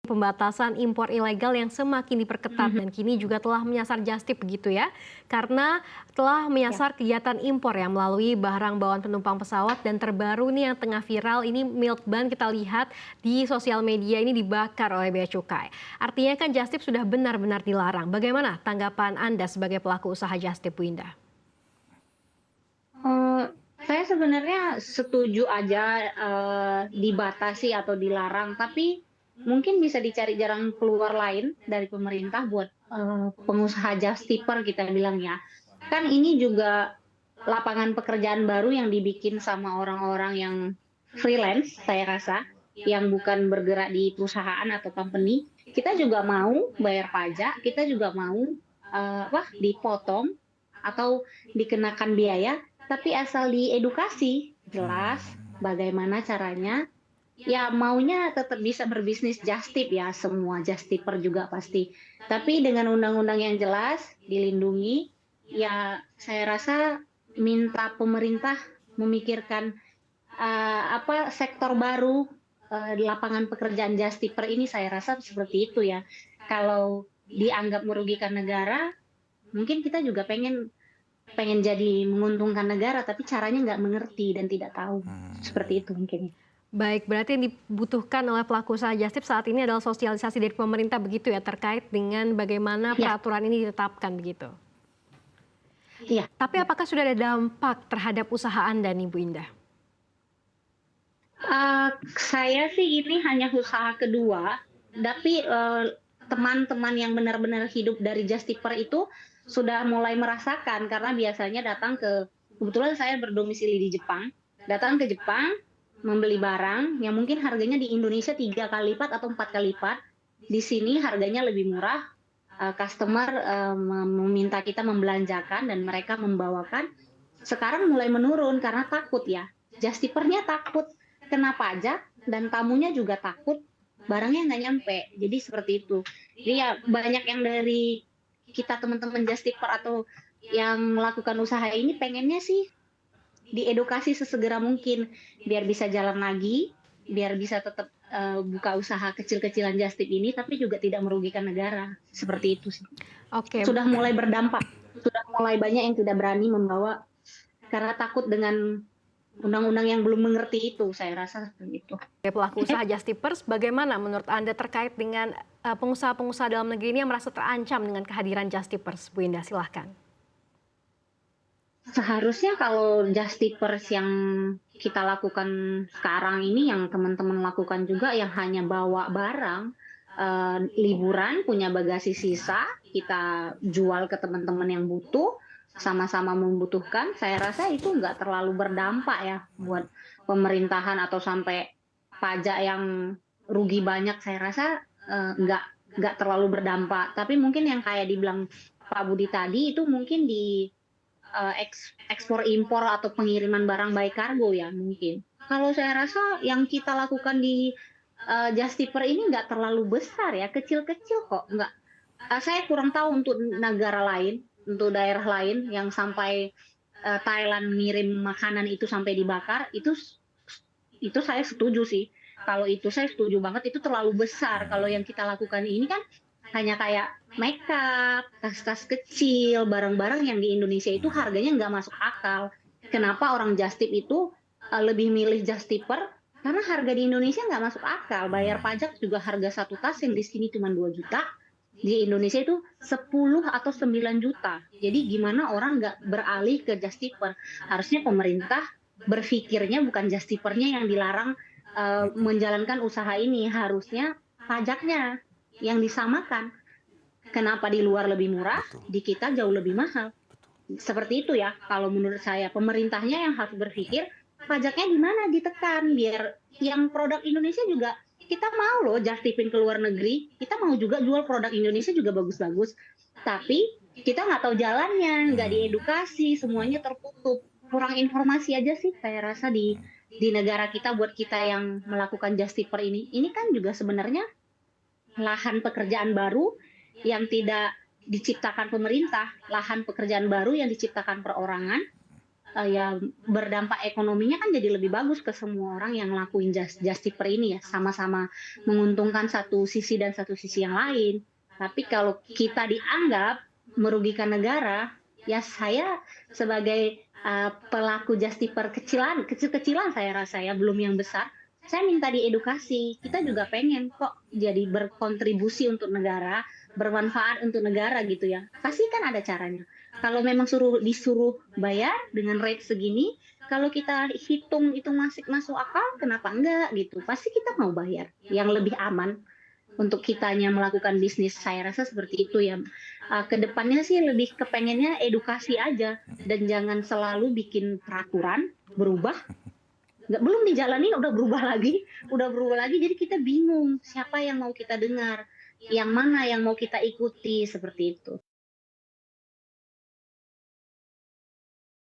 Pembatasan impor ilegal yang semakin diperketat dan kini juga telah menyasar just tip begitu ya. Karena telah Ya. menyasar kegiatan impor yang melalui barang bawaan penumpang pesawat dan terbaru nih yang tengah viral ini milk bun kita lihat di sosial media ini dibakar oleh bea cukai. Artinya kan just tip sudah benar-benar dilarang. Bagaimana tanggapan Anda sebagai pelaku usaha just tip, Bu Indah? Eee, saya sebenarnya setuju aja, dibatasi atau dilarang, tapi mungkin bisa dicari jalan keluar lain dari pemerintah buat, pengusaha just tipper kita bilang ya. Kan ini juga lapangan pekerjaan baru yang dibikin sama orang-orang yang freelance saya rasa, yang bukan bergerak di perusahaan atau company. Kita juga mau bayar pajak, kita juga mau, dipotong atau dikenakan biaya, tapi asal diedukasi, jelas bagaimana caranya, ya maunya tetap bisa berbisnis just tip ya, semua just tipper juga pasti. Tapi dengan undang-undang yang jelas, dilindungi, ya saya rasa minta pemerintah memikirkan, sektor baru, lapangan pekerjaan just tipper ini saya rasa seperti itu ya. Kalau dianggap merugikan negara, mungkin kita juga pengen pengen jadi menguntungkan negara, tapi caranya nggak mengerti dan tidak tahu. Seperti itu mungkin. Baik, berarti yang dibutuhkan oleh pelaku usaha just tip saat ini adalah sosialisasi dari pemerintah begitu ya terkait dengan bagaimana Ya, peraturan ini ditetapkan begitu. iya. Tapi apakah sudah ada dampak terhadap usaha Anda nih, Bu Indah? Saya sih ini hanya usaha kedua, tapi, teman-teman yang benar-benar hidup dari just tipper itu sudah mulai merasakan karena biasanya datang kebetulan saya berdomisili di Jepang, datang ke Jepang, membeli barang yang mungkin harganya di Indonesia 3 kali lipat atau 4 kali lipat, di sini harganya lebih murah, customer, meminta kita membelanjakan dan mereka membawakan, sekarang mulai menurun karena takut ya, just tipper-nya takut kena pajak dan tamunya juga takut barangnya nggak nyampe. Jadi seperti itu. Jadi ya banyak yang dari kita teman-teman just tipper atau yang melakukan usaha ini pengennya sih diedukasi sesegera mungkin biar bisa jalan lagi, biar bisa tetap, buka usaha kecil-kecilan just tip ini tapi juga tidak merugikan negara, seperti itu sih. Oke, Sudah mulai berdampak, sudah mulai banyak yang tidak berani membawa karena takut dengan undang-undang yang belum mengerti itu, saya rasa seperti itu. sebagai pelaku usaha just tippers, bagaimana menurut Anda terkait dengan pengusaha-pengusaha dalam negeri ini yang merasa terancam dengan kehadiran just tippers? Bu Indah, silahkan. Seharusnya kalau just tipers yang kita lakukan sekarang ini, yang teman-teman lakukan juga yang hanya bawa barang, liburan punya bagasi sisa, kita jual ke teman-teman yang butuh, sama-sama membutuhkan, saya rasa itu nggak terlalu berdampak ya buat pemerintahan atau sampai pajak yang rugi banyak, saya rasa, nggak terlalu berdampak. Tapi mungkin yang kayak dibilang Pak Budi tadi, itu mungkin di ekspor impor atau pengiriman barang by kargo ya mungkin. Kalau saya rasa yang kita lakukan di just tipper ini nggak terlalu besar ya, kecil-kecil kok. Nggak, saya kurang tahu untuk negara lain, untuk daerah lain yang sampai Thailand ngirim makanan itu sampai dibakar, itu saya setuju sih. Kalau itu saya setuju banget, itu terlalu besar. Kalau yang kita lakukan ini kan hanya kayak makeup, tas-tas kecil, barang-barang yang di Indonesia itu harganya nggak masuk akal. Kenapa orang just tip itu lebih milih just tipper? Karena harga di Indonesia nggak masuk akal. Bayar pajak juga harga satu tas yang di sini cuma 2 juta, di Indonesia itu 10 atau 9 juta. Jadi gimana orang nggak beralih ke just tipper? Harusnya pemerintah berpikirnya bukan just tippernya yang dilarang menjalankan usaha ini, harusnya pajaknya yang disamakan. Kenapa di luar lebih murah, di kita jauh lebih mahal. Seperti itu ya, kalau menurut saya. Pemerintahnya yang harus berpikir, pajaknya di mana ditekan, biar yang produk Indonesia juga, kita mau loh just tipin ke luar negeri, kita mau juga jual produk Indonesia juga bagus-bagus. Tapi kita nggak tahu jalannya, nggak diedukasi, semuanya tertutup. Kurang informasi aja sih saya rasa di negara kita buat kita yang melakukan just tipper ini. Ini kan juga sebenarnya lahan pekerjaan baru yang tidak diciptakan pemerintah, lahan pekerjaan baru yang diciptakan perorangan, ya berdampak ekonominya kan jadi lebih bagus ke semua orang yang ngelakuin Justiper ini ya, sama-sama menguntungkan satu sisi dan satu sisi yang lain. Tapi kalau kita dianggap merugikan negara, ya saya sebagai pelaku Justiper kecil-kecilan saya rasa ya, belum yang besar, saya minta diedukasi. Kita juga pengen kok jadi berkontribusi untuk negara, bermanfaat untuk negara gitu ya. Pasti kan ada caranya. Kalau memang disuruh bayar dengan rate segini, kalau kita hitung itu masih masuk akal, kenapa enggak gitu? Pasti kita mau bayar yang lebih aman untuk kitanya melakukan bisnis. Saya rasa seperti itu ya. Kedepannya sih lebih kepengennya edukasi aja dan jangan selalu bikin peraturan berubah. Nggak, belum dijalani udah berubah lagi. Jadi kita bingung siapa yang mau kita dengar, yang mana yang mau kita ikuti seperti itu.